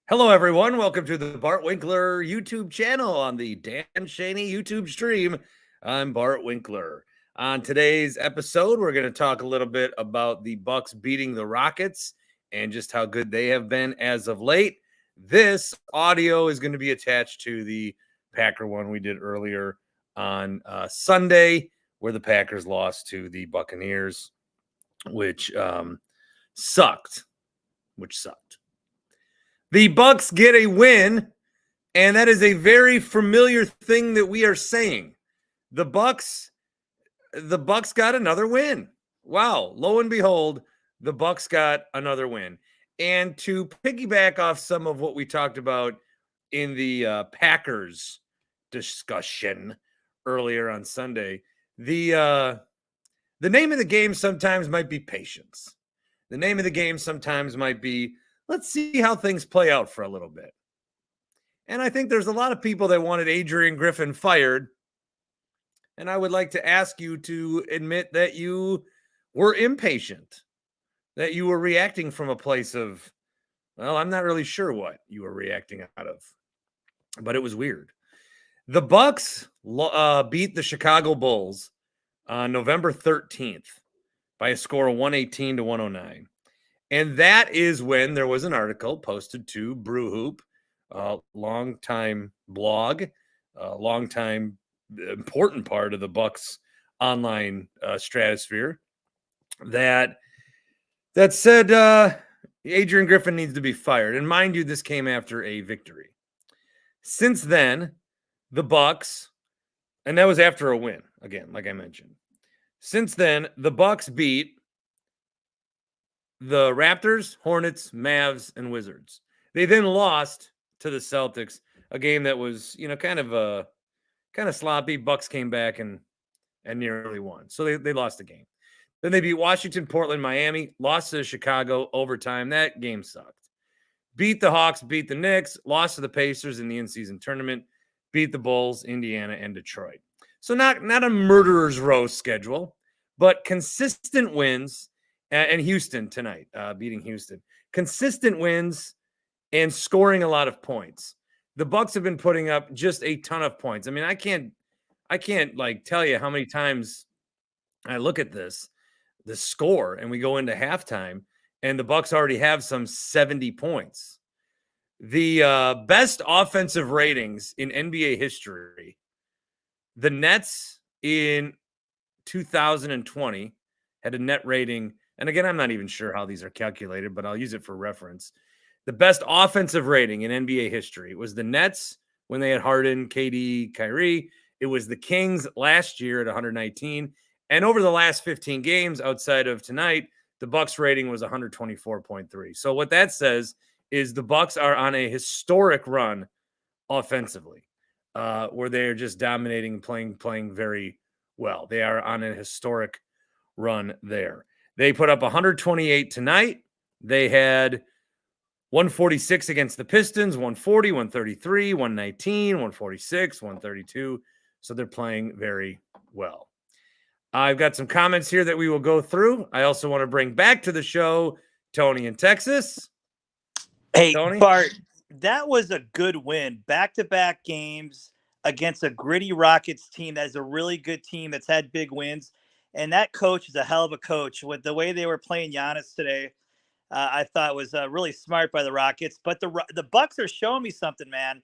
Hello, everyone. Welcome to the Bart Winkler YouTube channel on the Dan Schani YouTube stream. I'm Bart Winkler. On today's episode, we're going to talk a little bit about the Bucks beating the Rockets and just how good they have been as of late. This audio is going to be attached to the Packer one we did earlier on Sunday, where the Packers lost to the Buccaneers, which sucked. The Bucks get a win, and that is a very familiar thing that we are saying. The Bucks got another win. Wow, lo and behold, the Bucks got another win. And to piggyback off some of what we talked about in the Packers discussion earlier on Sunday, the name of the game sometimes might be patience. The name of the game sometimes might be, let's see how things play out for a little bit. And I think there's a lot of people that wanted Adrian Griffin fired. And I would like to ask you to admit that you were impatient, that you were reacting from a place of, well, I'm not really sure what you were reacting out of, but it was weird. The Bucks beat the Chicago Bulls on November 13th by a score of 118-109. And that is when there was an article posted to Brew Hoop, a long-time blog, a long-time important part of the Bucks online stratosphere, that said Adrian Griffin needs to be fired. And mind you, this came after a victory. Since then, the Bucks, and that was after a win, again, like I mentioned. Since then, the Bucks beat the Raptors, Hornets, Mavs, and Wizards. They then lost to the Celtics, a game that was, kind of sloppy. Bucks came back and nearly won. So they lost the game. Then they beat Washington, Portland, Miami, lost to Chicago overtime. That game sucked. Beat the Hawks, beat the Knicks, lost to the Pacers in the in-season tournament, beat the Bulls, Indiana, and Detroit. So not a murderer's row schedule, but consistent wins. And Houston tonight, beating Houston. Consistent wins and scoring a lot of points. The Bucks have been putting up just a ton of points. I mean, I can't like tell you how many times I look at the score, and we go into halftime, and the Bucks already have some 70 points. The best offensive ratings in NBA history, the Nets in 2020 had a net rating. And again, I'm not even sure how these are calculated, but I'll use it for reference. The best offensive rating in NBA history was the Nets when they had Harden, KD, Kyrie. It was the Kings last year at 119. And over the last 15 games outside of tonight, the Bucks rating was 124.3. So what that says is the Bucks are on a historic run offensively, where they're just dominating, playing very well. They are on a historic run there. They put up 128 tonight. They had 146 against the Pistons, 140, 133, 119, 146, 132. So they're playing very well. I've got some comments here that we will go through. I also want to bring back to the show Tony in Texas. Hey, Tony? Bart, that was a good win. Back-to-back games against a gritty Rockets team that is a really good team that's had big wins. And that coach is a hell of a coach. With the way they were playing Giannis today, I thought was really smart by the Rockets. But the Bucks are showing me something, man.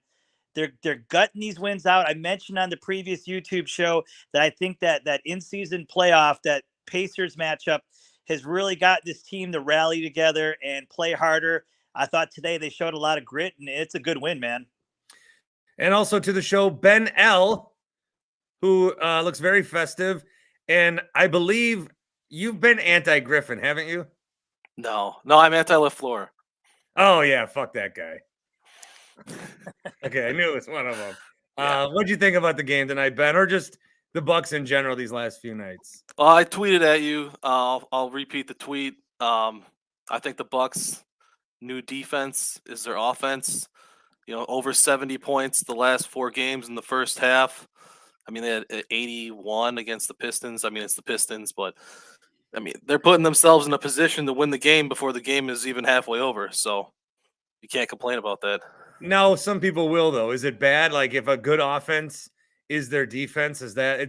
They're gutting these wins out. I mentioned on the previous YouTube show that I think that in-season playoff, that Pacers matchup, has really got this team to rally together and play harder. I thought today they showed a lot of grit, and it's a good win, man. And also to the show, Ben L., who looks very festive. And I believe you've been anti-Griffin, haven't you? No, I'm anti-LaFleur. Oh, yeah, fuck that guy. Okay, I knew it was one of them. Yeah. What'd you think about the game tonight, Ben, or just the Bucks in general these last few nights? I tweeted at you. I'll repeat the tweet. I think the Bucks' new defense is their offense. Over 70 points the last 4 games in the first half. I mean, they had 81 against the Pistons. I mean, it's the Pistons, but I mean, they're putting themselves in a position to win the game before the game is even halfway over. So, You can't complain about that. No, some people will though. Is it bad? Like if a good offense is their defense, is that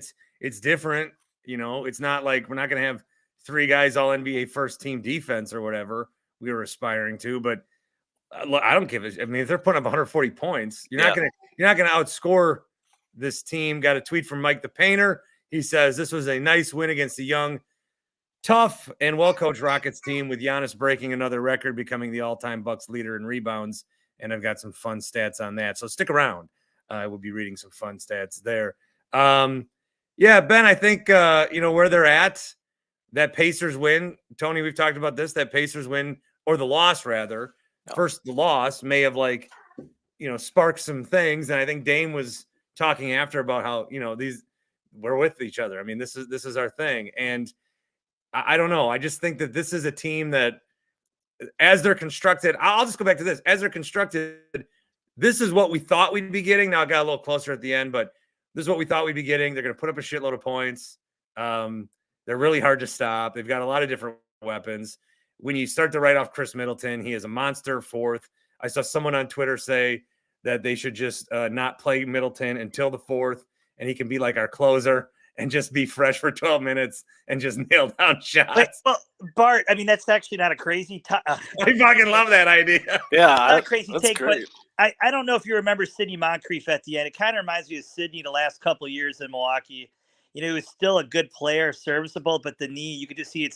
it's different, it's not like we're not going to have 3 guys all NBA first team defense or whatever we were aspiring to, but I don't give a I mean, if they're putting up 140 points, you're not going to outscore this team. Got a tweet from Mike the Painter. He says this was a nice win against the young, tough, and well-coached Rockets team, with Giannis breaking another record, becoming the all-time Bucks leader in rebounds. And I've got some fun stats on that. So stick around. I will be reading some fun stats there. Yeah, Ben, I think, where they're at, that Pacers win. Tony, we've talked about this, that Pacers win, or the loss rather. First, the loss may have sparked some things. And I think Dame was talking after about how, we're with each other. I mean, this is our thing. And I don't know. I just think that this is a team that, as they're constructed, I'll just go back to this. As they're constructed, this is what we thought we'd be getting. Now it got a little closer at the end, but this is what we thought we'd be getting. They're going to put up a shitload of points. They're really hard to stop. They've got a lot of different weapons. When you start to write off Chris Middleton, he is a monster fourth. I saw someone on Twitter say that they should just not play Middleton until the fourth, and he can be like our closer and just be fresh for 12 minutes and just nail down shots. Well, Bart, I mean, that's actually not a crazy I fucking love that idea. Yeah, not a crazy that's take, great. but I don't know if you remember Sidney Moncrief at the end. It kind of reminds me of Sidney the last couple of years in Milwaukee. He was still a good player, serviceable, but the knee, you could just see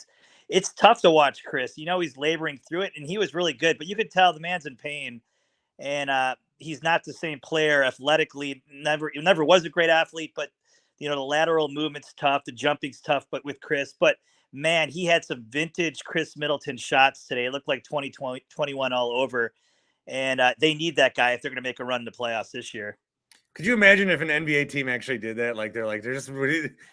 it's tough to watch Chris. He's laboring through it, and he was really good, but you could tell the man's in pain, and he's not the same player athletically. Never was a great athlete, but the lateral movement's tough, the jumping's tough, but with Chris. But man, he had some vintage Chris Middleton shots today. It looked like 2021 all over. And they need that guy if they're going to make a run in the playoffs this year. Could you imagine if an NBA team actually did that? They're just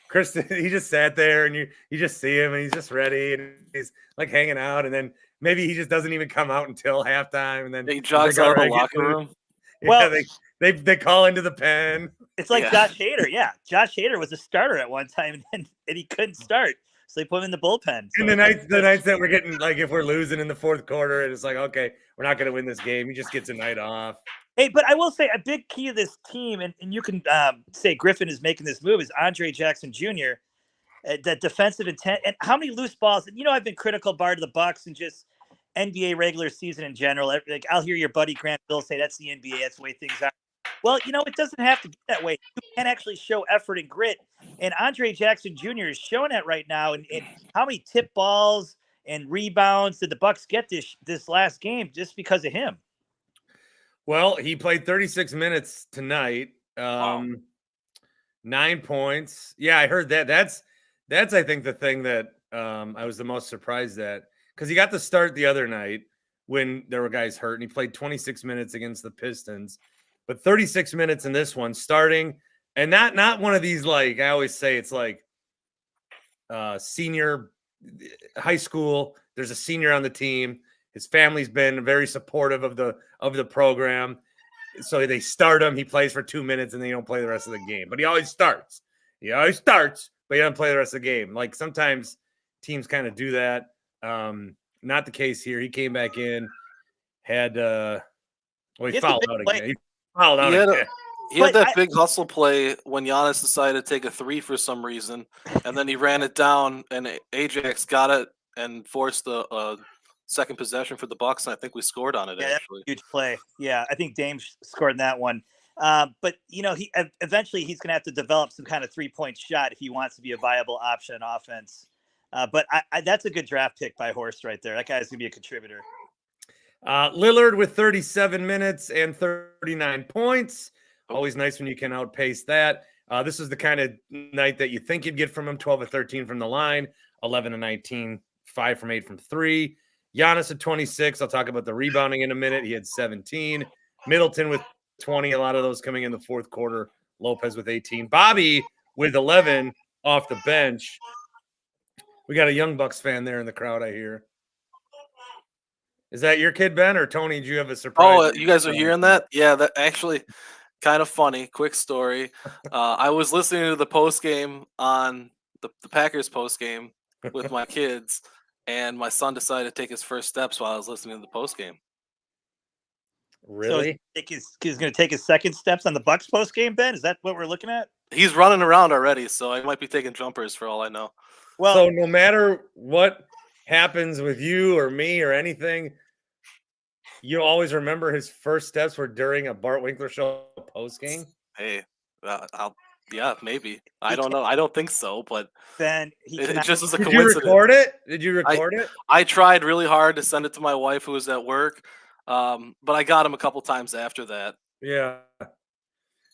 Chris. He just sat there, and you just see him, and he's just ready, and he's like hanging out, and then maybe he just doesn't even come out until halftime, and then he jogs out of the locker room. Yeah, well, they call into the pen. It's like Josh Hader. Yeah, Josh Hader was a starter at one time, and he couldn't start, so they put him in the bullpen. So and the nights that we're getting, like, if we're losing in the fourth quarter, and it's like, okay, we're not going to win this game. He just gets a night off. Hey, but I will say a big key of this team, and you can say Griffin is making this move, is Andre Jackson Jr. That defensive intent, and how many loose balls. And I've been critical, Bart, of the Bucks and just NBA regular season in general. Like, I'll hear your buddy Grant Bill say that's the NBA, that's the way things are. Well, it doesn't have to be that way. You can actually show effort and grit, and Andre Jackson Jr. is showing that right now. And how many tip balls and rebounds did the Bucks get this last game just because of him? Well, he played 36 minutes tonight. 9 points. Yeah, I heard that. That's I think the thing that I was the most surprised at, because he got the start the other night when there were guys hurt, and he played 26 minutes against the Pistons, but 36 minutes in this one starting, and not one of these, like I always say, it's like senior high school. There's a senior on the team. His family's been very supportive of the program. So they start him. He plays for 2 minutes, and then he don't play the rest of the game. But he always starts. But he doesn't play the rest of the game. Like, sometimes teams kind of do that. Not the case here. He came back in, had he fouled out again. He fouled out again. He had that big hustle play when Giannis decided to take a three for some reason, and then he ran it down, and Ajax got it and forced the second possession for the Bucks, and I think we scored on it. Yeah, actually, huge play. Yeah, I think Dame scored in that one. But he eventually he's going to have to develop some kind of 3-point shot if he wants to be a viable option on offense. But that's a good draft pick by Horst right there. That guy's going to be a contributor. Lillard with 37 minutes and 39 points. Always nice when you can outpace that. This is the kind of night that you think you'd get from him. 12 of 13 from the line, 11 of 19, 5 from 8 from 3. Giannis at 26. I'll talk about the rebounding in a minute. He had 17. Middleton with 20. A lot of those coming in the fourth quarter. Lopez with 18. Bobby with 11 off the bench. We got a Young Bucks fan there in the crowd, I hear. Is that your kid, Ben, or Tony? Did you have a surprise? Oh, you guys are hearing that? Yeah, that actually kind of funny. Quick story. I was listening to the post game on the Packers post game with my kids, and my son decided to take his first steps while I was listening to the post game. Really? So he's going to take his second steps on the Bucks post game, Ben? Is that what we're looking at? He's running around already, so I might be taking jumpers for all I know. Well, so no matter what happens with you or me or anything, you always remember his first steps were during a Bart Winkler Show post game. Hey, yeah, maybe. I don't know. I don't think so, but Ben, it just is a Did you coincidence. record it? Did you record it? I tried really hard to send it to my wife who was at work, but I got him a couple times after that. Yeah.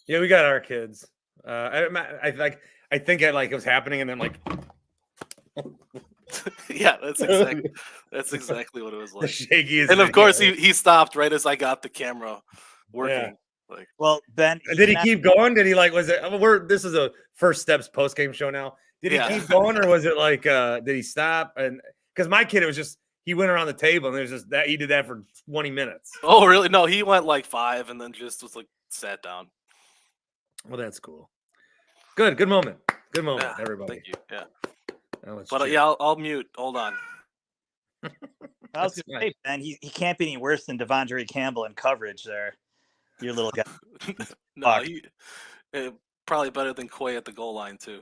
Yeah, we got our kids. I think it was happening, and then like Yeah, that's exactly what it was the like. shakiest. And of thing course, ever. he stopped right as I got the camera working. Yeah. Like, well, Ben, Did he keep going? Did he was it? This is a first steps post game show now. Did he Yeah. keep going, or was it like did he stop? And because my kid, it was just he went around the table and there's just that he did that for 20 minutes. oh, really? No, he went like 5 and then just was like sat down. Well, that's cool. Good moment. Good moment, Yeah, everybody. thank you. Yeah, Now let's but cheer. yeah, I'll mute. Hold on. I was That's going to say, Ben, he can't be any worse than Devondre Campbell in coverage there. Your little guy. No, Fuck. probably better than Quay at the goal line too.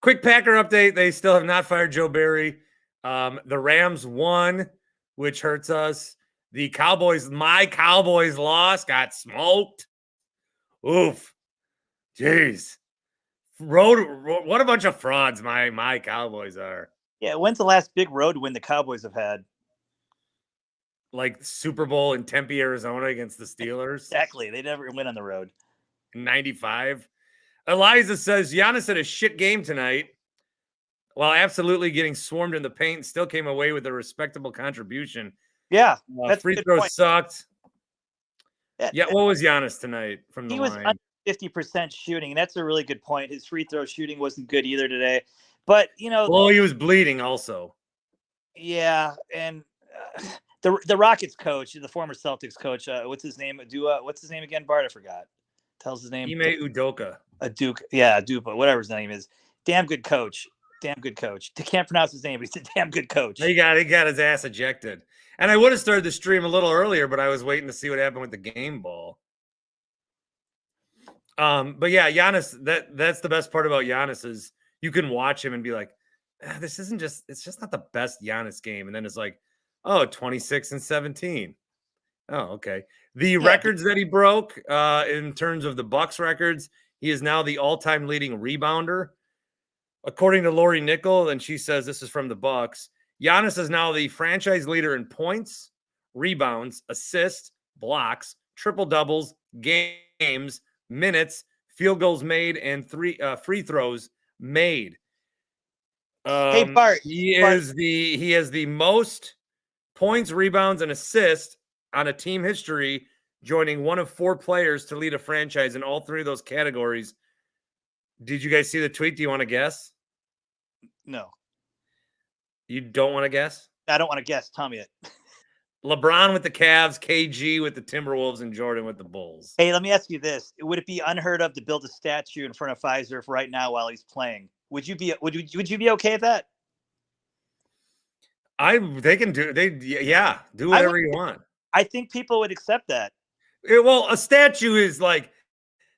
Quick Packer update. They still have not fired Joe Barry. The Rams won, which hurts us. The Cowboys, my Cowboys lost, got smoked. Oof. Jeez. What a bunch of frauds my Cowboys are. Yeah, when's the last big road win the Cowboys have had? Like Super Bowl in Tempe, Arizona against the Steelers. Exactly. They never win on the road. In 95. Eliza says Giannis had a shit game tonight. While absolutely getting swarmed in the paint, still came away with a respectable contribution. Yeah, that's a Free good throws point. sucked. Yeah, what was Giannis tonight from the He was line? under 50% shooting, and that's a really good point. His free throw shooting wasn't good either today. But, Well, he was bleeding also. yeah, and the Rockets coach, the former Celtics coach, what's his name? What's his name again, Bart? I forgot. Tells his name. Ime Udoka. Dupa, whatever his name is. Damn good coach. I can't pronounce his name, but he's a damn good coach. He got his ass ejected. And I would have started the stream a little earlier, but I was waiting to see what happened with the game ball. But yeah, Giannis, that's the best part about Giannis is you can watch him and be like, it's just not the best Giannis game. And then it's like, 26 and 17. Oh, okay. The records that he broke in terms of the Bucks records, he is now the all-time leading rebounder. According to Lori Nickel, and she says this is from the Bucks, Giannis is now the franchise leader in points, rebounds, assists, blocks, triple doubles, games, minutes, field goals made, and free throws made. Hey Bart, he has the most points, rebounds, and assists on a team history, joining one of 4 players to lead a franchise in all 3 of those categories. Did you guys see the tweet? Do you want to guess? No. You don't want to guess? I don't want to guess. Tell me it. LeBron with the Cavs, KG with the Timberwolves, and Jordan with the Bulls. Hey, let me ask you this. Would it be unheard of to build a statue in front of Pfizer right now while he's playing? Would you be okay with that? They can do whatever you want. I think people would accept that. Well, a statue is like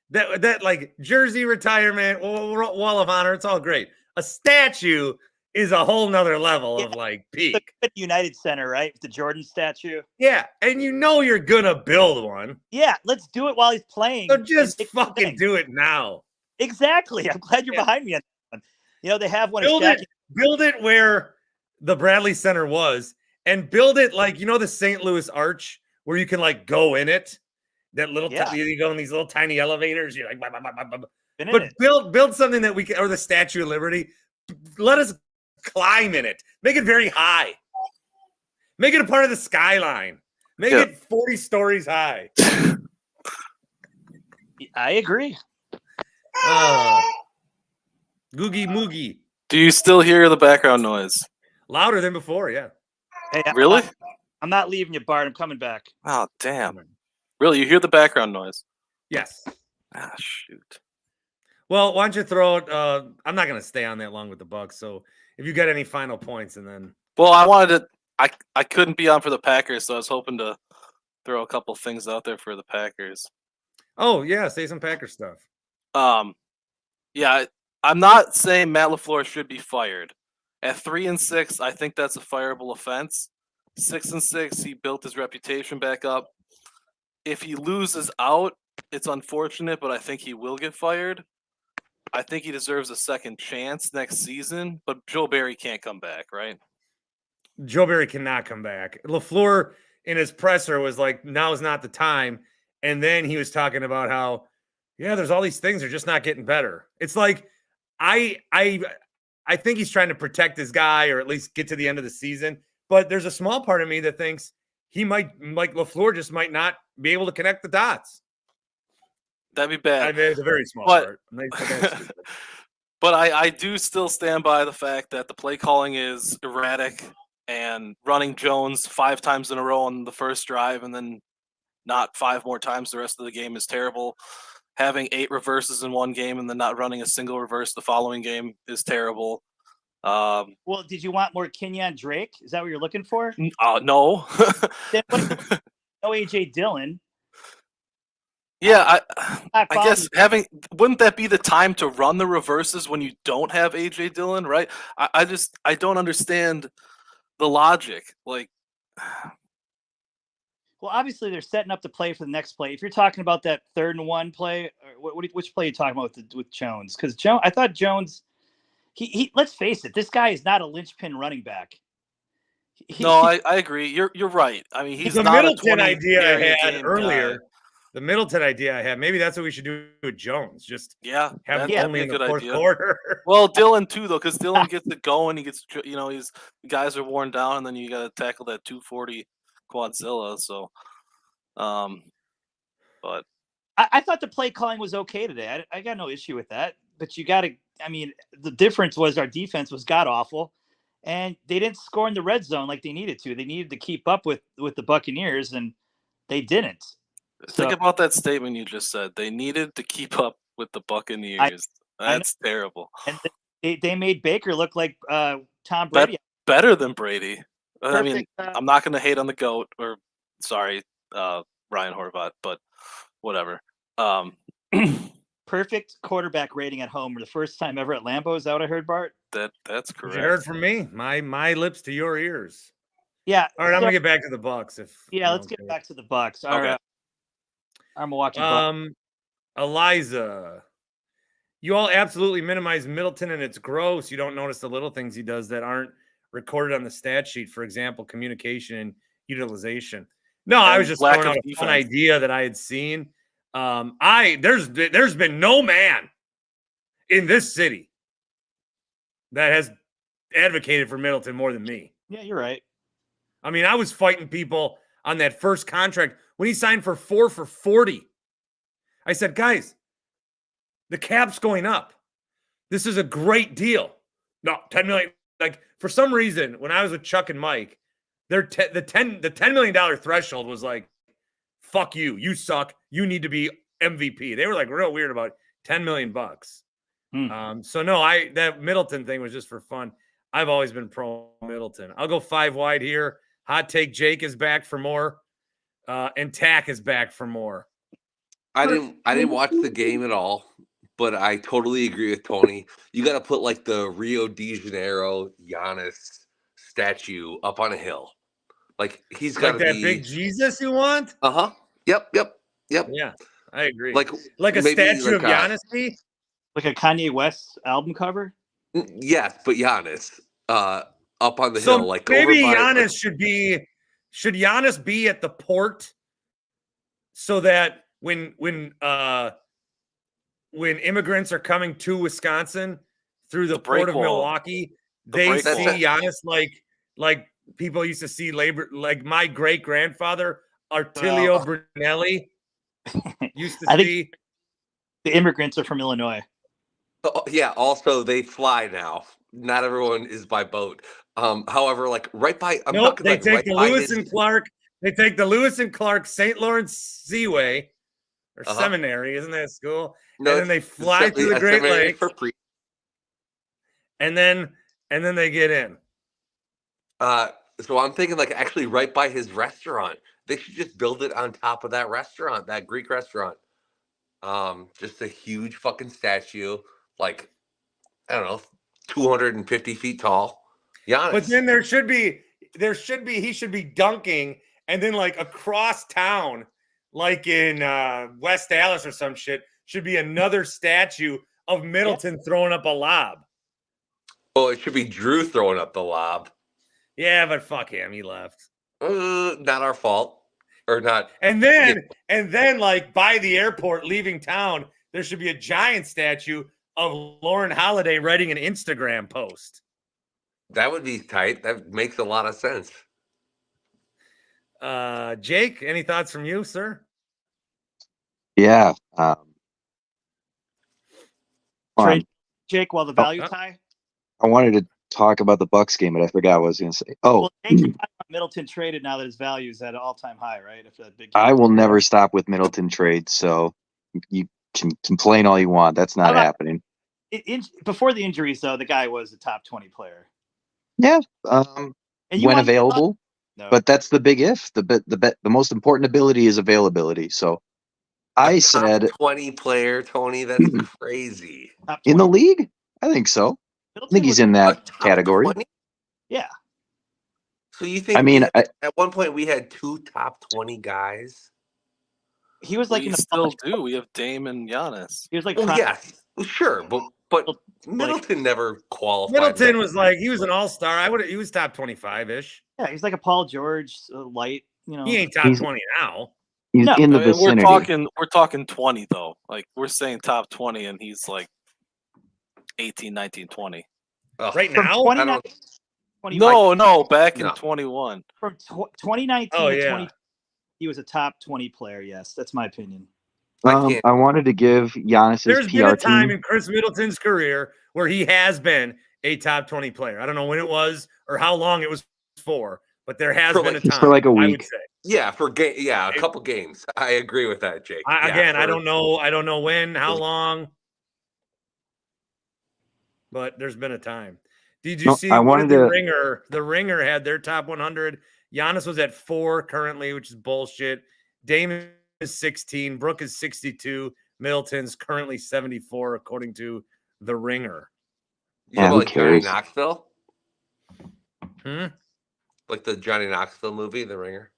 that like jersey retirement, wall of honor. It's all great. A statue is a whole nother level of like peak. The United Center, right? The Jordan statue. Yeah, and you're gonna build one. Yeah, let's do it while he's playing. So just fucking do it now. Exactly. I'm glad you're behind me on that one. They have one. Build it where the Bradley Center was, and build it like the St. Louis Arch where you can like go in it. That little you go in these little tiny elevators. You're like, but build something that we can, or the Statue of Liberty. Let us climb in it. Make it very high. Make it a part of the skyline. Make it 40 stories high. I agree. Googie Moogie. Do you still hear the background noise? Louder than before, yeah. Hey, really? I'm not leaving you, Bart. I'm coming back. Oh, damn. Really? You hear the background noise? Yes. Ah, shoot. Well, why don't you throw it? I'm not going to stay on that long with the Bucks. So if you got any final points, and then. Well, I wanted to. I couldn't be on for the Packers, so I was hoping to throw a couple things out there for the Packers. Oh yeah, say some Packer stuff. Yeah, I'm not saying Matt LaFleur should be fired. At 3-6, I think that's a fireable offense. 6-6, he built his reputation back up. If he loses out, it's unfortunate, but I think he will get fired. I think he deserves a second chance next season, but Joe Barry can't come back, right? Joe Barry cannot come back. LaFleur in his presser was like, now is not the time. And then he was talking about how, yeah, there's all these things are just not getting better. It's like, I think he's trying to protect his guy or at least get to the end of the season. But there's a small part of me that thinks he might, like LaFleur, just might not be able to connect the dots. That'd be bad. I mean, it's a very small part. But I do still stand by the fact that the play calling is erratic, and running Jones 5 times in a row on the first drive and then not 5 more times the rest of the game is terrible. Having 8 reverses in one game and then not running a single reverse the following game is terrible. Well, did you want more Kenyon Drake? Is that what you're looking for? No. No AJ Dillon. Yeah, I guess wouldn't that be the time to run the reverses when you don't have AJ Dillon, right? I don't understand the logic. Like, well, obviously they're setting up the play for the next play. If you're talking about that 3rd and 1 play, which play are you talking about with Jones? Because I thought Jones, he let's face it, this guy is not a linchpin running back. I agree. You're right. I mean, he's the not Middleton a idea I had earlier. Guy. The Middleton idea I had. Maybe that's what we should do with Jones. Just have him only in the 4th quarter. Well, Dillon too, though, because Dillon gets it going. He gets, the guys are worn down, and then you got to tackle that 240 Quadzilla. So, but I thought the play calling was okay today. I got no issue with that. But you got to. I mean, the difference was our defense was god awful, and they didn't score in the red zone like they needed to. They needed to keep up with the Buccaneers, and they didn't. Think about that statement you just said. They needed to keep up with the Buccaneers. That's terrible. And they made Baker look like Tom Brady. Better than Brady. Perfect, I mean, I'm not going to hate on the GOAT, or sorry, Ryan Horvath, but whatever. Perfect quarterback rating at home for the first time ever at Lambeau. Is that what I heard, Bart? That's correct. You heard from me. My lips to your ears. Yeah. All right, I'm gonna get back to the Bucks. Let's get back to the Bucks. Okay. Our Milwaukee Bucks. Eliza, you all absolutely minimize Middleton, and it's gross. You don't notice the little things he does that aren't recorded on the stat sheet. For example, communication and utilization. No, I was just throwing out a fun idea that I had seen. There's been no man in this city that has advocated for Middleton more than me. Yeah, you're right. I mean, I was fighting people on that first contract when he signed for 4 for $40. I said, guys, the cap's going up. This is a great deal. No, $10 million. Like, for some reason, when I was with Chuck and Mike, the $10 million threshold was like, fuck you. You suck. You need to be MVP. They were like real weird about $10 million. So no, that Middleton thing was just for fun. I've always been pro Middleton. I'll go 5 wide here. Hot take: Jake is back for more, and Tack is back for more. I didn't watch the game at all, but I totally agree with Tony. You got to put like the Rio de Janeiro Giannis statue up on a hill. Like he's got like that big Jesus you want. Yep. Yeah, I agree. Like a statue of Giannis, like a Kanye West album cover. Yes, but Giannis up on the so hill. Like maybe Giannis should Giannis be at the port so that when immigrants are coming to Wisconsin through the port of Milwaukee, they see Giannis like people used to see labor, like my great grandfather Artilio Brunelli used to see. The immigrants are from Illinois. Oh, yeah. Also, they fly now. Not everyone is by boat. However, like right by, they take the Lewis and Clark. They take the Lewis and Clark St. Lawrence Seaway or seminary, isn't that a school? No, and then they fly through the Great Lakes, and then they get in. So I'm thinking like actually right by his restaurant, They should just build it on top of that restaurant, that Greek restaurant. Just a huge fucking statue, like, I don't know, 250 feet tall. Giannis. But then he should be dunking, and then like across town, like in West Dallas or some shit, should be another statue of Middleton throwing up a lob. Oh, it should be Drew throwing up the lob. Yeah, but fuck him, he left. Not our fault. Or not. And then like by the airport leaving town, there should be a giant statue of Lauren Holiday writing an Instagram post. That would be tight. That makes a lot of sense. Jake, any thoughts from you, sir? Yeah. Trade Jake while the value's high. I wanted to talk about the Bucks game, but I forgot what I was going to say. Oh, Well, Jake, you're talking about Middleton traded now that his value is at an all-time high, right? After that big game. I will never stop with Middleton trades, so you can complain all you want. That's not happening. Before the injuries, though, the guy was a top 20 player. Yeah, And you when want- available. No. But that's the big if. The most important ability is availability. So I said Top 20 player, Tony. That's crazy. top in the 20. league, I think so. I Middleton think he's was- in A that top category. 20? Yeah. So you think? I mean, at one point we had 2 top 20 guys. He was like We in the still do. We have Dame and Giannis. He was like Well, prime- yes, sure, but Middleton never qualified. Middleton was like, he was an all-star. He was top 25-ish. Yeah, he's like a Paul George light. You know, He ain't top He's- 20 now. He's No, in the I mean, vicinity. we're talking 20 though. Like we're saying top 20 and he's like 18, 19, 20. Ugh. Right from now? 29, don't- 20 No, back in No. 21. from 2019 Oh, to yeah. 20, he was a top 20 player. Yes, that's my opinion. I wanted to give Giannis's There's been PR a time team. in Chris Middleton's career where he has been a top 20 player. I don't know when it was or how long it was for, but there has For been like- a time. for like a I would week. say. Yeah, a couple games. I agree with that, Jake. I Yeah, don't know. I don't know when, how long, but there's been a time. Did you No, see? I What wanted did the to- Ringer? The Ringer had their top 100. Giannis was at 4 currently, which is bullshit. Dame is 16. Brooke is 62. Middleton's currently 74, according to the Ringer. You Yeah, know, who like Johnny cares? Knoxville, Hmm? like the Johnny Knoxville movie, The Ringer.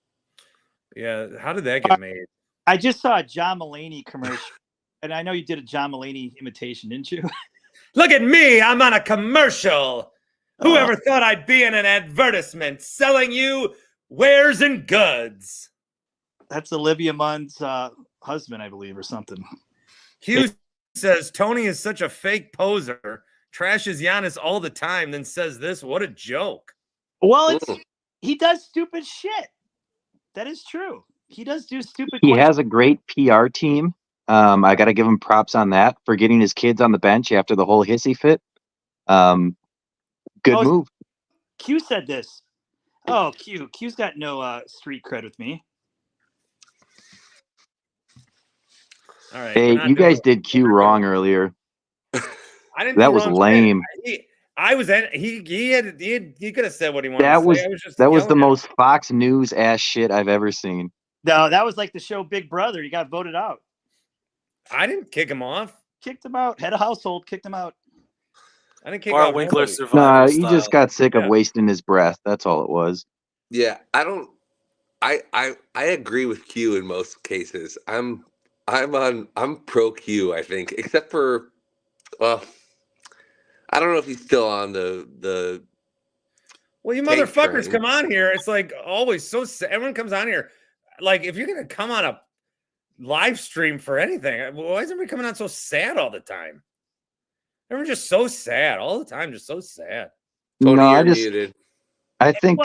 Yeah. How did that get made? I just saw a John Mulaney commercial, and I know you did a John Mulaney imitation, didn't you? Look at me. I'm on a commercial. Whoever thought I'd be in an advertisement selling you wares and goods? That's Olivia Munn's husband, I believe, or something. Hughes says Tony is such a fake poser, trashes Giannis all the time, then says this. What a joke. Well, Mm. he does stupid shit. That is true. He does do stupid. He questions. has a great PR team. I got to give him props on that for getting his kids on the bench after the whole hissy fit. Good Oh, move. Q said this. Oh, Q's got no street cred with me. All right. Hey, we're not you doing- guys did Q wrong earlier. I didn't. That do was wrong lame. shit. I was at. He could have said what he wanted. That to was say. I was just that was the yelling at him. most Fox News ass shit I've ever seen. No, that was like the show Big Brother. He got voted out. I didn't kick him off. Kicked him out. Head of household. Kicked him out. I didn't kick Bart off Winkler nobody. survivor Nah, he style. just got sick of Yeah. wasting his breath. That's all it was. Yeah, I agree with Q in most cases. I'm pro Q, I think, except for I don't know if he's still on the Well, you Take motherfuckers train. come on here. It's like always so sad. Everyone comes on here. Like, if you're gonna come on a live stream for anything, why is everybody coming on so sad all the time? Everyone's just so sad all the time, just so sad. Tony, No, you're muted. I think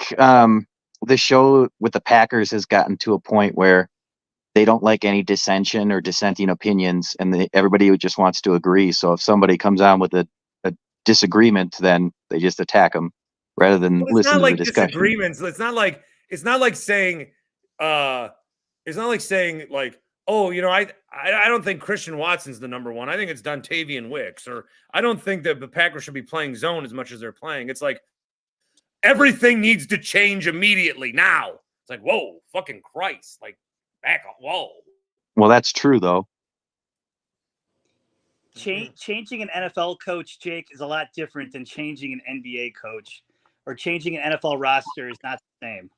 the show with the Packers has gotten to a point where they don't like any dissension or dissenting opinions, and everybody just wants to agree. So if somebody comes on with a disagreement, then they just attack them rather than But it's listen not to like the discussion. disagreements. It's not like saying like, oh, you know, I don't think Christian Watson's the number one. I think it's Dontavian Wicks, or I don't think that the Packers should be playing zone as much as they're playing. It's like everything needs to change immediately now. It's like, whoa, fucking Christ. Like, back off. Whoa. Well, that's true, though. Changing an NFL coach, Jake, is a lot different than changing an NBA coach, or changing an NFL roster is not the same.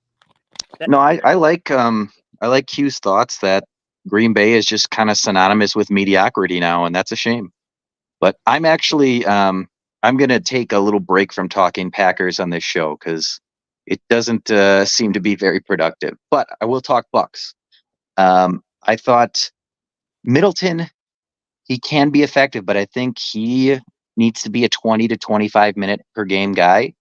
No, I like Q's thoughts that Green Bay is just kind of synonymous with mediocrity now, and that's a shame. But I'm actually I'm going to take a little break from talking Packers on this show because it doesn't seem to be very productive. But I will talk Bucks. I thought Middleton, he can be effective, but I think he needs to be a 20 to 25 minute per game guy.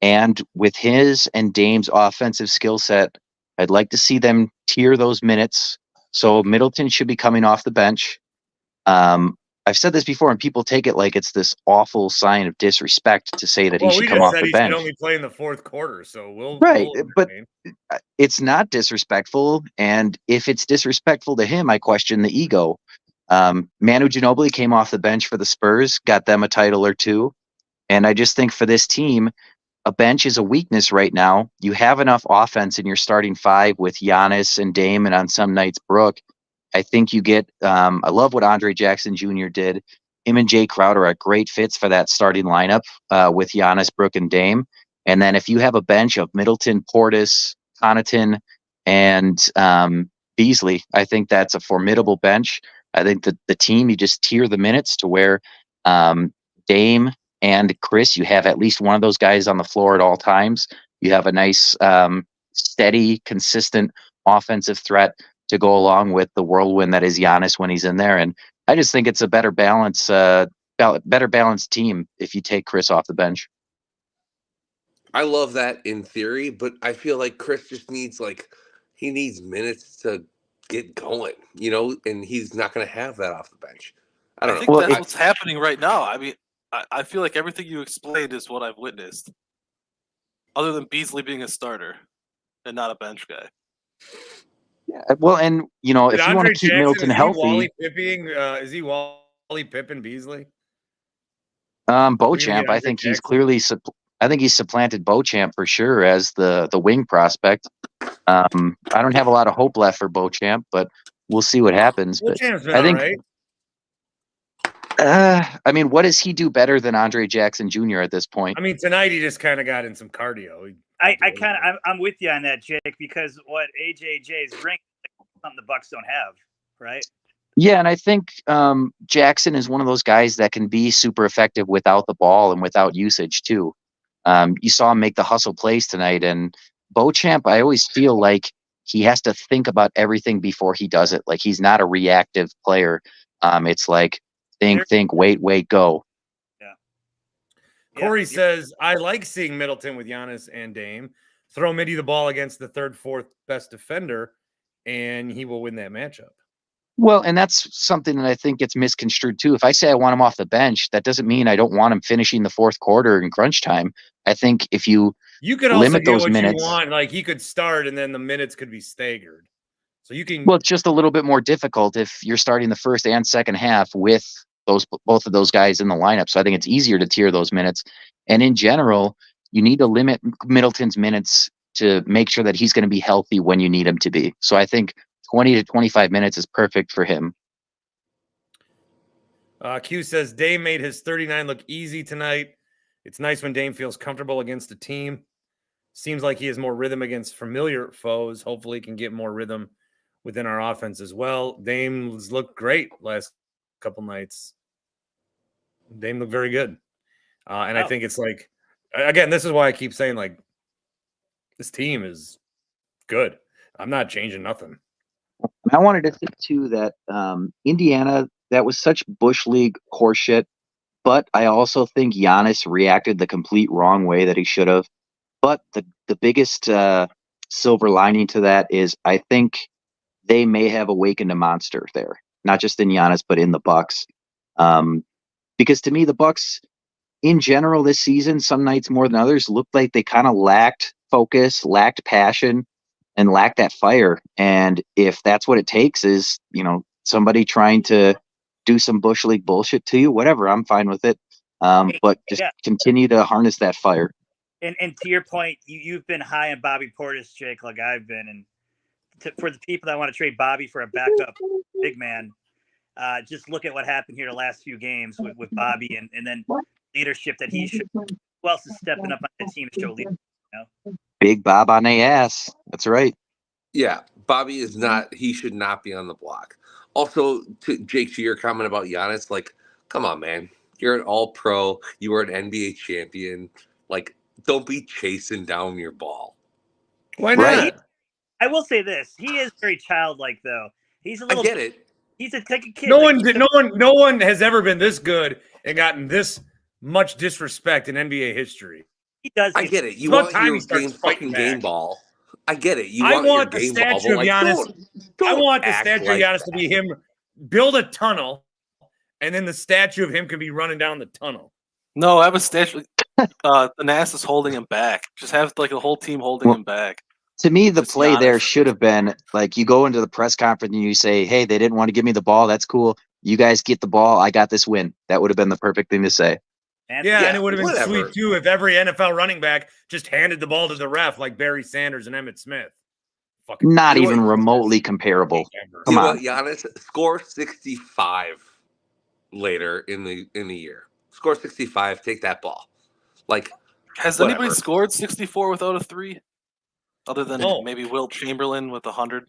And with his and Dame's offensive skill set, I'd like to see them tier those minutes. So Middleton should be coming off the bench. I've said this before, and people take it like it's this awful sign of disrespect to say that he should come off the he bench. should only play in the fourth quarter, so Right, we'll but it's not disrespectful. And if it's disrespectful to him, I question the ego. Manu Ginobili came off the bench for the Spurs, got them a title or two. And I just think for this team, a bench is a weakness right now. You have enough offense in your starting five with Giannis and Dame, and on some nights Brooke. I think you get. I love what Andre Jackson Jr. did. Him and Jay Crowder are great fits for that starting lineup with Giannis, Brooke, and Dame. And then if you have a bench of Middleton, Portis, Connaughton, and Beasley, I think that's a formidable bench. I think that the team, you just tier the minutes to where Dame and Chris, you have at least one of those guys on the floor at all times. You have a nice, steady, consistent offensive threat to go along with the whirlwind that is Giannis when he's in there. And I just think it's a better balance, better balanced team if you take Chris off the bench. I love that in theory, but I feel like Chris just needs he needs minutes to get going, and he's not going to have that off the bench. I don't I know. think that's what's happening right now. I mean, I feel like everything you explained is what I've witnessed, other than Beasley being a starter and not a bench guy. Yeah, well, and if you want to keep Jackson, Middleton healthy, is he Wally Pippen Beasley? Beauchamp, I think he's clearly. I think he's supplanted Beauchamp for sure as the wing prospect. I don't have a lot of hope left for Beauchamp, but we'll see what happens. Beauchamp's been I think. Right. I mean, what does he do better than Andre Jackson Jr. at this point? I mean, tonight he just kind of got in some cardio. I'm with you on that, Jake, because what AJJ is bringing is something the Bucks don't have, right? Yeah, and I think Jackson is one of those guys that can be super effective without the ball and without usage too. You saw him make the hustle plays tonight, and Beauchamp, I always feel like he has to think about everything before he does it. Like he's not a reactive player. It's like think, wait, go. Yeah. Corey says, I like seeing Middleton with Giannis and Dame. Throw Mitty the ball against the third, fourth best defender, and he will win that matchup. Well, and that's something that I think gets misconstrued too. If I say I want him off the bench, that doesn't mean I don't want him finishing the fourth quarter in crunch time. I think if you could also limit get those what minutes, you want. Like he could start, and then the minutes could be staggered. So you can. Well, it's just a little bit more difficult if you're starting the first and second half with both of those guys in the lineup. So I think it's easier to tier those minutes. And in general, you need to limit Middleton's minutes to make sure that he's going to be healthy when you need him to be. So I think 20 to 25 minutes is perfect for him. Q says Dame made his 39 look easy tonight. It's nice when Dame feels comfortable against a team. Seems like he has more rhythm against familiar foes. Hopefully he can get more rhythm within our offense as well. Dame's looked great last couple nights. Dame looked very good. And I think it's like, again, this is why I keep saying, like, this team is good. I'm not changing nothing. I wanted to think, too, that Indiana, that was such Bush League horseshit. But I also think Giannis reacted the complete wrong way that he should have. But the biggest silver lining to that is I think they may have awakened a monster there, not just in Giannis, but in the Bucks. Because to me, the Bucks in general this season, some nights more than others, looked like they kind of lacked focus, lacked passion, and lacked that fire. And if that's what it takes is, somebody trying to do some Bush League bullshit to you, whatever, I'm fine with it. But just continue to harness that fire. And to your point, you've been high on Bobby Portis, Jake, like I've been. And for the people that want to trade Bobby for a backup big man, just look at what happened here the last few games with Bobby and then leadership that he should. Who else is stepping up on the team to show leadership? Big Bob on the ass. That's right. Yeah, Bobby is not. He should not be on the block. Also, Jake, to your comment about Giannis, like, come on, man. You're an All-Pro. You were an NBA champion. Like, don't be chasing down your ball. Why not? Right. I will say this: he is very childlike, though. He's a little. I get it. He's like a kid. No like, one, no one has ever been this good and gotten this much disrespect in NBA history. He does. I get it. You about want time your he starts fighting game back. ball. I get it. I want your the game ball, statue but, of Giannis. I don't want the act statue like of Giannis to that. be him. Build a tunnel, and then the statue of him could be running down the tunnel. No, I have a statue. Thanasis holding him back. Just have like a whole team holding him back. To me, the Just play there Giannis. should have been like you go into the press conference and you say, "Hey, they didn't want to give me the ball. That's cool. You guys get the ball. I got this win." That would have been the perfect thing to say. Yeah, and it would have been whatever. sweet too if every NFL running back just handed the ball to the ref like Barry Sanders and Emmitt Smith. Fucking Not You know even what- remotely comparable. ever. Come You know on. what, Giannis, score 65 later in the year. Score 65. Take that ball. Like, Has Whatever. anybody scored 64 without a 3? Other than No. maybe Wilt Chamberlain with 100.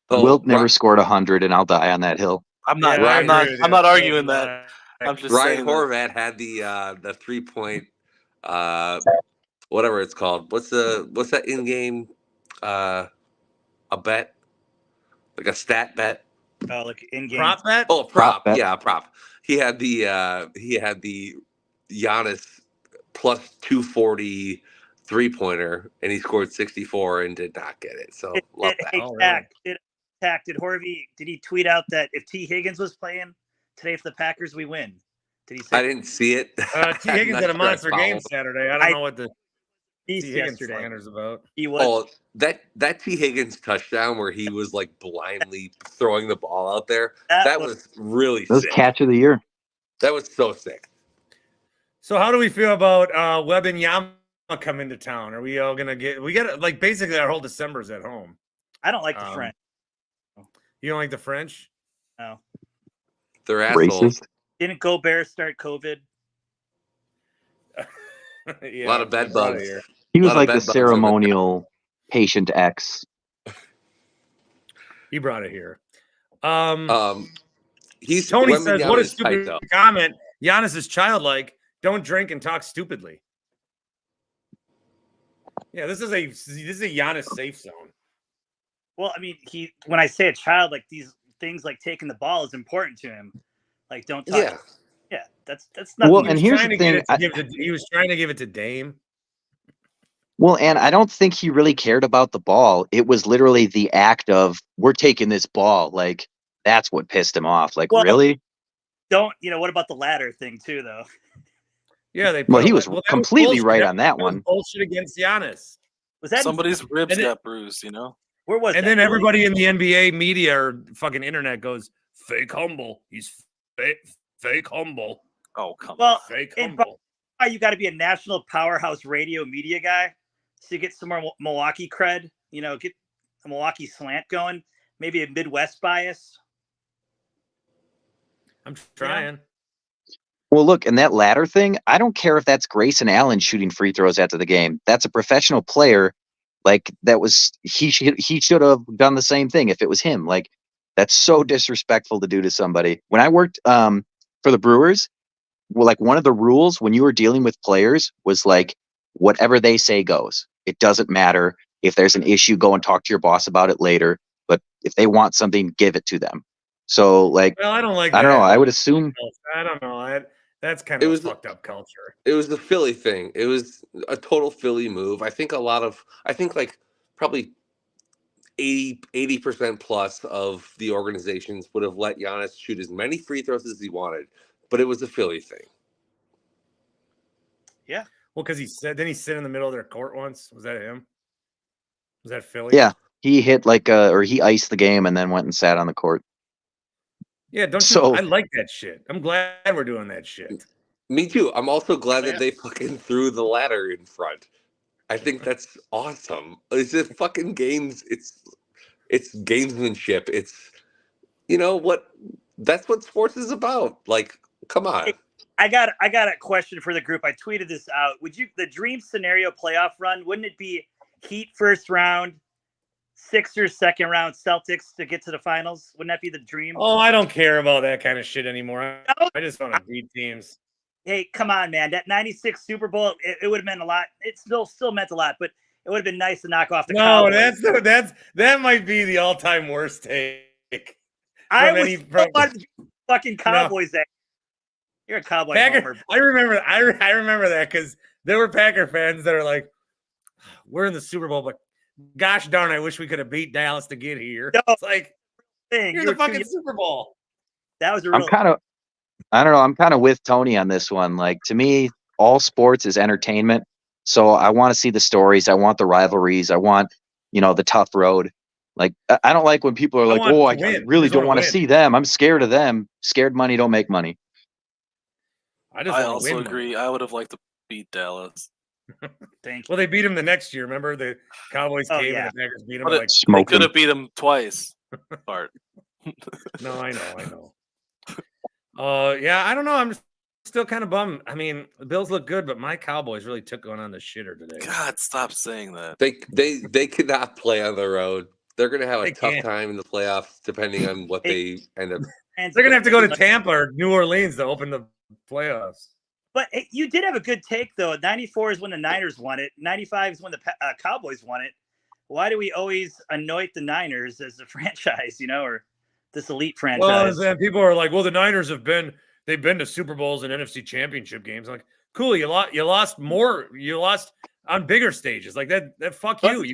Wilt never scored 100, and I'll die on that hill. I'm not. Yeah, I I'm not. agree with I'm you. not arguing that. I'm just Ryan saying. That, Horvat had the 3-point whatever it's called. What's that in game a bet? Like a stat bet? like in game. Prop bet? Oh, Prop prop. bet. Yeah, prop. He had the Giannis plus 240 3-pointer, and he scored 64 and did not get it. So love that. Hey, Oh, really? Tack, did he tweet out that if T. Higgins was playing today for the Packers, we win? Did he say I didn't see it. T. I'm Higgins not had a sure I monster game followed. Saturday. I don't know what the T. East Higgins yesterday? slander's about. He was. Oh, that T. Higgins touchdown where he was like blindly throwing the ball out there. That was really That was sick. catch of the year. That was so sick. So how do we feel about Webb and Yama coming to town? Are we all gonna we got like basically our whole December's at home. I don't like the French. You don't like the French? No. They're assholes. Racist. Didn't Gobert start COVID? Yeah, A lot of bed get outta bugs. here. He was Lot of like bed the bugs in there. ceremonial patient X. He brought it here. He's Tony Wembenyama says, "What a is tight, stupid though. comment." Giannis is childlike. Don't drink and talk stupidly. Yeah, this is a Giannis safe zone. Well, I mean, when I say a child, like these things like taking the ball is important to him. Like, don't talk. Yeah. Yeah, that's nothing. Well, He and was here's trying the to get thing, it to he was trying to give it to Dame. Well, and I don't think he really cared about the ball. It was literally the act of we're taking this ball. Like that's what pissed him off. Like, Well, really? What about the ladder thing too, though? Yeah, they. Well, put he a- was that completely bullshit. right on that was one. bullshit against Giannis. Was that Somebody's ribs and it- got bruised. You know. where was And that? then everybody in the NBA media or fucking internet goes fake humble. He's fake humble. Oh come on. Well, Fake and humble. you got to be a national powerhouse radio media guy to get some more Milwaukee cred. Get a Milwaukee slant going. Maybe a Midwest bias. I'm trying. Well, look, and that ladder thing, I don't care if that's Grayson Allen shooting free throws after the game. That's a professional player. Like he should have done the same thing if it was him. Like that's so disrespectful to do to somebody. When I worked for the Brewers, well, like one of the rules when you were dealing with players was like whatever they say goes. It doesn't matter if there's an issue, go and talk to your boss about it later. But if they want something, give it to them. So like, Well, I don't like. I don't that. know. I would assume. I don't know. That's kind It of was a fucked up culture. It was the Philly thing. It was a total Philly move. I think like probably 80% plus of the organizations would have let Giannis shoot as many free throws as he wanted, but it was a Philly thing. Yeah. Well, because didn't he sit in the middle of their court once? Was that him? Was that Philly? Yeah, he hit or he iced the game and then went and sat on the court. Yeah, So- I like that shit. I'm glad we're doing that shit. Me too. I'm also glad that they fucking threw the ladder in front. I think that's awesome. It's just fucking games. It's gamesmanship. It's what that's what sports is about. Like, come on. Hey, I got a question for the group. I tweeted this out. Would you the dream scenario playoff run? Wouldn't it be Heat first round, Sixers second round, Celtics to get to the finals? Wouldn't that be the dream? Oh, I don't care about that kind of shit anymore. No? I just want to beat teams. Hey, come on, man. That 96 Super Bowl, it would have meant a lot. It still meant a lot, but it would have been nice to knock off the Cowboys. That might be the all-time worst take. I was fucking Cowboys. You're a Cowboy homer. I remember that because there were Packer fans that are like, we're in the Super Bowl, but gosh darn, I wish we could have beat Dallas to get here. No, it's like, you're the fucking Super Bowl. That was a real. I don't know. I'm kind of with Tony on this one. Like, to me, all sports is entertainment. So I want to see the stories. I want the rivalries. I want, the tough road. Like, I don't like when people are like, oh, I really don't want to see them. I'm scared of them. Scared money don't make money. I also agree. I would have liked to beat Dallas. Thank you. Well, they beat him the next year. Remember the Cowboys came and the Packers beat him. But they could have beat him twice. Bart. No, I know. Yeah, I don't know. I'm still kind of bummed. I mean, the Bills look good, but my Cowboys really took on the shitter today. God, stop saying that. They cannot play on the road. They're going to have a tough time in the playoffs, depending on what they end up. They're going to have to go to Tampa or New Orleans to open the playoffs. But you did have a good take, though. 94 is when the Niners won it. 95 is when the Cowboys won it. Why do we always anoint the Niners as the franchise, or this elite franchise? Well, people are like, well, the Niners they've been to Super Bowls and NFC Championship games. I'm like, cool, you lost more. You lost on bigger stages. Like that fuck you.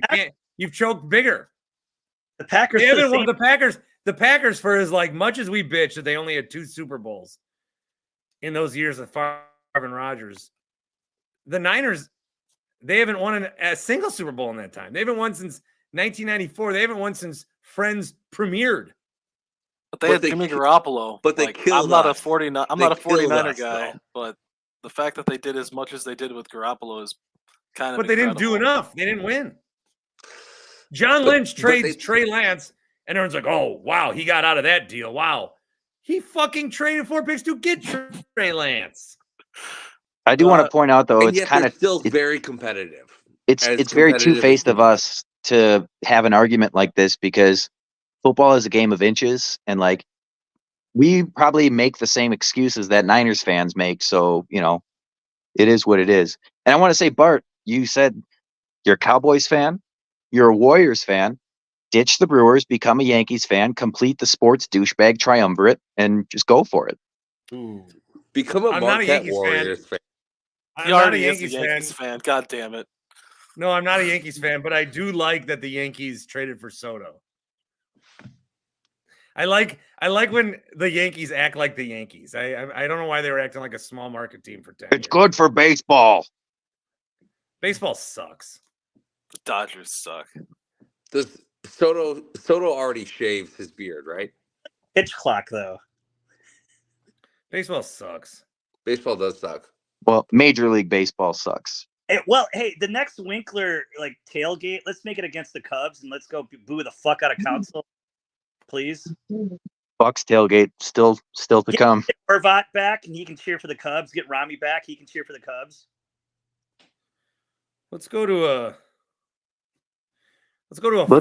You've choked bigger. The Packers. The Packers, for as much as we bitch that they only had 2 Super Bowls in those years of Favre and Rodgers, the Niners, they haven't won a single Super Bowl in that time. They haven't won since 1994. They haven't won since Friends premiered. But they had Jimmy Garoppolo. But they killed us. I'm not a 49er guy, but the fact that they did as much as they did with Garoppolo is kind of. But they didn't do enough. They didn't win. John Lynch trades Trey Lance, and everyone's like, "Oh, wow, he got out of that deal. Wow, he fucking traded 4 picks to get Trey Lance." I do want to point out, though, it's kind of still very competitive. It's very two-faced of us to have an argument like this because football is a game of inches, and we probably make the same excuses that Niners fans make. So, it is what it is. And I want to say, Bart, you said you're a Cowboys fan, you're a Warriors fan, ditch the Brewers, become a Yankees fan, complete the sports douchebag triumvirate, and just go for it. Ooh. Become a Marquette Warriors fan. I'm not a Yankees fan. God damn it. No, I'm not a Yankees fan, but I do like that the Yankees traded for Soto. I like when the Yankees act like the Yankees. I don't know why they were acting like a small market team for 10 years. It's good for baseball. Baseball sucks. The Dodgers suck. Does Soto already shaves his beard, right? Pitch clock, though. Baseball sucks. Baseball does suck. Well, Major League Baseball sucks. Hey, the next Winkler tailgate, let's make it against the Cubs and let's go boo the fuck out of council, please. Bucks tailgate still to come. Get Horvat back and he can cheer for the Cubs. Get Rami back, he can cheer for the Cubs. Let's go to a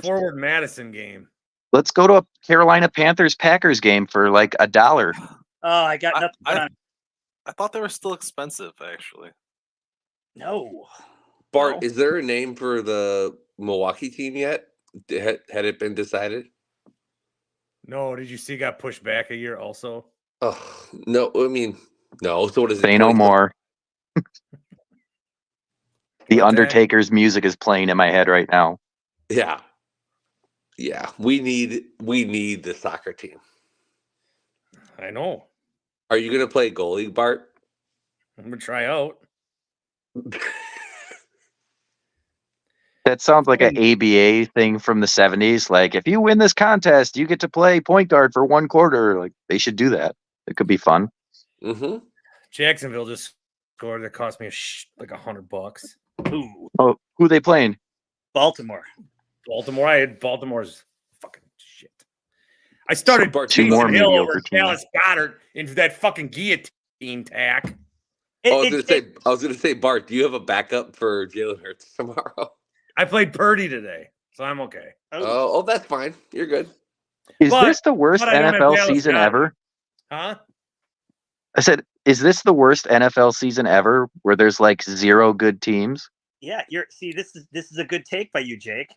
Forward Madison game. Let's go to a Carolina Panthers Packers game for $1. Oh, I got nothing. I thought they were still expensive, actually. No. Bart, is there a name for the Milwaukee team yet? Had it been decided? No. Did you see it got pushed back a year also? Oh, no. I mean, no. So what is it? Say no more. The Undertaker's music is playing in my head right now. Yeah. Yeah. We need the soccer team. I know. Are you going to play goalie, Bart? I'm going to try out. That sounds like an ABA thing from the 70s. If you win this contest, you get to play point guard for 1 quarter. They should do that. It could be fun. Mm-hmm. Jacksonville just scored. That cost me $100. Ooh, Oh, who they playing? Baltimore. Baltimore. I had Baltimore's fucking shit. I started Bart, two Taysom more Hill mediocre over teams. Dallas Goddard into that fucking guillotine tack. I was gonna say, Bart, do you have a backup for Jalen Hurts tomorrow? I played Purdy today, so I'm okay. Oh, that's fine. You're good. Is But- this the worst but I don't have NFL Dallas season Goedert. ever? Huh? I said, is this the worst NFL season ever where there's like 0 good teams? Yeah, this is a good take by you, Jake.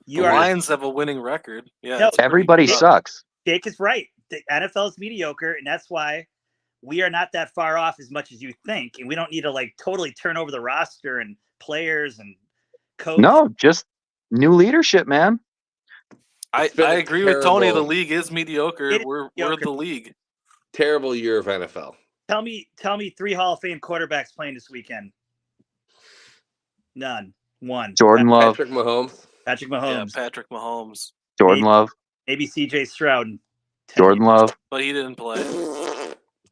The You are Lions have a winning record. Yeah, No, it's pretty Everybody tough. sucks. Jake is right. The NFL is mediocre, and that's why we are not that far off as much as you think, and we don't need to like totally turn over the roster and players and coach. No, just new leadership, man. I It's been a agree with Tony. The terrible- league is mediocre. It is We're mediocre. the league. Terrible year of NFL. Tell me 3 Hall of Fame quarterbacks playing this weekend. None. One. Jordan Love, Patrick Mahomes. Patrick Yeah, Mahomes. Patrick Mahomes, Jordan maybe- Love, Maybe CJ Stroud. in 10 Jordan years. Love. but he didn't play.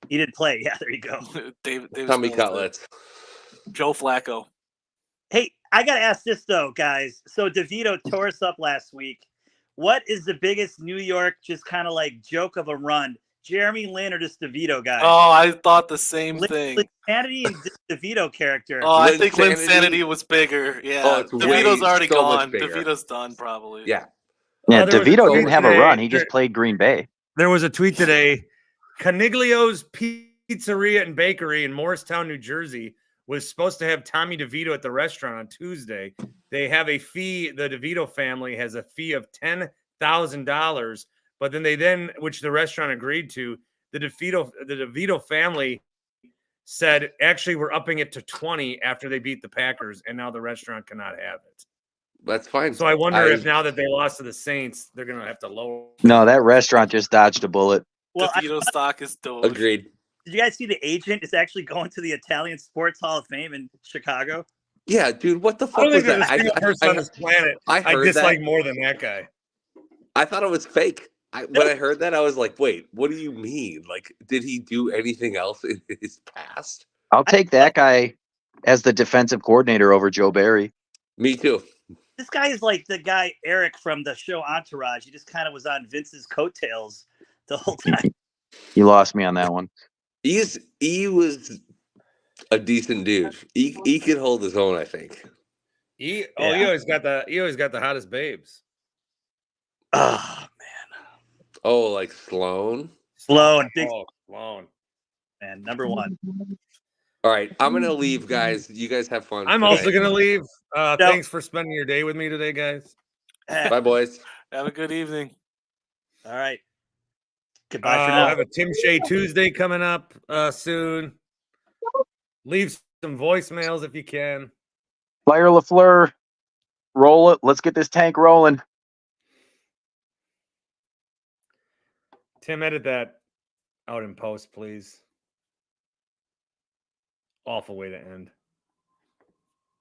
He didn't play. Yeah, there you go. David Tommy Smith, Cutlets. Joe Flacco. Hey, I got to ask this, though, guys. So DeVito tore us up last week. What is the biggest New York just kind of like joke of a run? Jeremy Lin or just DeVito guy? Oh, I thought the same thing. Linsanity and DeVito character. Oh, I think Linsanity? Linsanity was bigger. Yeah, Oh, it's DeVito's way already so much gone. bigger. DeVito's done probably. Yeah. Yeah, there was a DeVito tweet didn't have a today- run. He just played Green Bay. There was a tweet today. Caniglio's Pizzeria and Bakery in Morristown, New Jersey, was supposed to have Tommy DeVito at the restaurant on Tuesday. They have a fee. The DeVito family has a fee of $10,000, but then which the restaurant agreed to. The DeVito family said, actually, we're upping it to 20 after they beat the Packers, and now the restaurant cannot have it. That's fine. So I wonder if now that they lost to the Saints, they're going to have to lower. No, that restaurant just dodged a bullet. Well, DeVito stock is doge. Agreed. did you guys see the agent is actually going to the Italian Sports Hall of Fame in Chicago? Yeah, dude, what the I fuck don't was think there's that? a single person on this planet I I heard dislike that. more than that guy. I thought it was fake. When I heard that, I was like, wait, what do you mean? Like, did he do anything else in his past? I'll take that guy as the defensive coordinator over Joe Barry. Me too. This guy is like the guy Eric from the show Entourage. He just kind of was on Vince's coattails the whole time. You lost me on that one. He was a decent dude. He could hold his own, I think. He Yeah. always got the hottest babes. Oh, Oh, like Sloan. Sloan, big Sloan. man, number one. All right, I'm gonna leave, guys. You guys have fun. I'm tonight. also gonna leave. No. Thanks for spending your day with me today, guys. Bye, boys. Have a good evening. All right. Goodbye for now. I'll have a Tim Shea Tuesday coming up soon. Leave some voicemails if you can. Fire LaFleur. Roll it. Let's get this tank rolling. Tim, edit that out in post, please. Awful way to end.